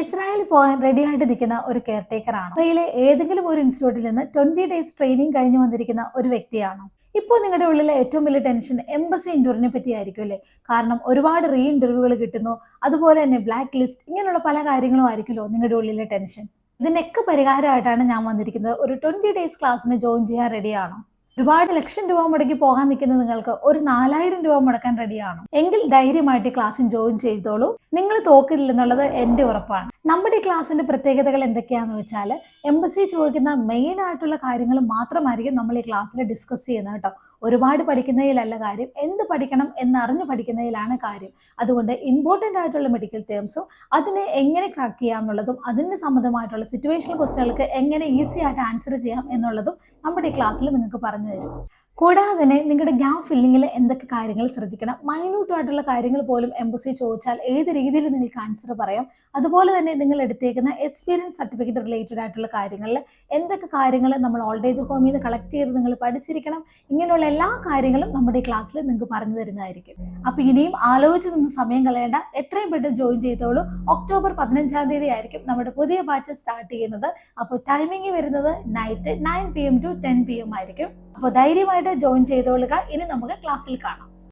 ഇസ്രായേലിൽ പോകാൻ റെഡി ആയിട്ട് നിൽക്കുന്ന ഒരു കെയർ ടേക്കർ ആണ്. അവയിലെ ഏതെങ്കിലും ഒരു ഇൻസ്റ്റിറ്റ്യൂട്ടിൽ നിന്ന് 20 ഡേയ്സ് ട്രെയിനിങ് കഴിഞ്ഞു വന്നിരിക്കുന്ന ഒരു വ്യക്തിയാണ്. ഇപ്പോൾ നിങ്ങളുടെ ഉള്ളിലെ ഏറ്റവും വലിയ ടെൻഷൻ എംബസി ഇന്റർവ്യൂവിനെ പറ്റി ആയിരിക്കും അല്ലേ? കാരണം ഒരുപാട് റീ ഇന്റർവ്യൂകൾ കിട്ടുന്നു, അതുപോലെ തന്നെ ബ്ലാക്ക് ലിസ്റ്റ്, ഇങ്ങനെയുള്ള പല കാര്യങ്ങളും ആയിരിക്കുമല്ലോ നിങ്ങളുടെ ഉള്ളിലെ ടെൻഷൻ. ഇതിനൊക്കെ പരിഹാരമായിട്ടാണ് ഞാൻ വന്നിരിക്കുന്നത്. ഒരു 20 ഡേയ്സ് ക്ലാസ്സിന് ജോയിൻ ചെയ്യാൻ റെഡിയാണോ? ഒരുപാട് ലക്ഷം രൂപ മുടക്കി പോകാൻ നിൽക്കുന്ന നിങ്ങൾക്ക് ഒരു 4000 രൂപ മുടക്കാൻ റെഡിയാണോ? എങ്കിൽ ധൈര്യമായിട്ട് ക്ലാസ്സിൽ ജോയിൻ ചെയ്തോളൂ. നിങ്ങൾ തോക്കില്ലെന്നുള്ളത് എൻ്റെ ഉറപ്പാണ്. നമ്മുടെ ക്ലാസ്സിന്റെ പ്രത്യേകതകൾ എന്തൊക്കെയാന്ന് വെച്ചാൽ, എംബസി ചോദിക്കുന്ന മെയിൻ ആയിട്ടുള്ള കാര്യങ്ങൾ മാത്രമായിരിക്കും നമ്മൾ ഈ ക്ലാസ്സിൽ ഡിസ്കസ് ചെയ്യുന്നത് കേട്ടോ. ഒരുപാട് പഠിക്കുന്നതിലല്ല കാര്യം, എന്ത് പഠിക്കണം എന്നറിഞ്ഞ് പഠിക്കുന്നതിലാണ് കാര്യം. അതുകൊണ്ട് ഇമ്പോർട്ടൻ്റ് ആയിട്ടുള്ള മെഡിക്കൽ ടേംസും അതിനെ എങ്ങനെ ക്രാക്ക് ചെയ്യാം എന്നുള്ളതും അതിന് സംബന്ധമായിട്ടുള്ള സിറ്റുവേഷണൽ ക്വസ്റ്റ്യനുകൾക്ക് എങ്ങനെ ഈസി ആയിട്ട് ആൻസർ ചെയ്യാം എന്നുള്ളതും നമ്മുടെ ഈ ക്ലാസ്സിൽ നിങ്ങൾക്ക് പറഞ്ഞു തരും. കൂടാതെ തന്നെ നിങ്ങളുടെ ഗ്യാപ്പ് ഫില്ലിങ്ങിൽ എന്തൊക്കെ കാര്യങ്ങൾ ശ്രദ്ധിക്കണം, മൈന്യൂട്ടായിട്ടുള്ള കാര്യങ്ങൾ പോലും എംബസി ചോദിച്ചാൽ ഏത് രീതിയിൽ നിങ്ങൾക്ക് ആൻസർ പറയാം. അതുപോലെ തന്നെ നിങ്ങൾ എടുത്തേക്കുന്ന എക്സ്പീരിയൻസ് സർട്ടിഫിക്കറ്റ് റിലേറ്റഡ് ആയിട്ടുള്ള കാര്യങ്ങളിൽ എന്തൊക്കെ കാര്യങ്ങൾ നമ്മൾ ഓൾഡ് ഏജ് ഹോമിൽ നിന്ന് കളക്ട് ചെയ്ത് നിങ്ങൾ പഠിച്ചിരിക്കണം, ഇങ്ങനെയുള്ള എല്ലാ കാര്യങ്ങളും നമ്മുടെ ഈ ക്ലാസ്സിൽ നിങ്ങൾക്ക് പറഞ്ഞു തരുന്നതായിരിക്കും. അപ്പോൾ ഇനിയും ആലോചിച്ച് നിന്ന് സമയം കളയേണ്ട, എത്രയും പെട്ടെന്ന് ജോയിൻ ചെയ്തോളൂ. ഒക്ടോബർ 15 തീയതി ആയിരിക്കും നമ്മുടെ പുതിയ ബാച്ച് സ്റ്റാർട്ട് ചെയ്യുന്നത്. അപ്പോൾ ടൈമിംഗ് വരുന്നത് നൈറ്റ് 9 PM to 10 PM ആയിരിക്കും. അപ്പോൾ ധൈര്യമായിട്ട് ജോയിൻ ചെയ്തോളുക. ഇനി നമുക്ക് ക്ലാസ്സിൽ കാണാം.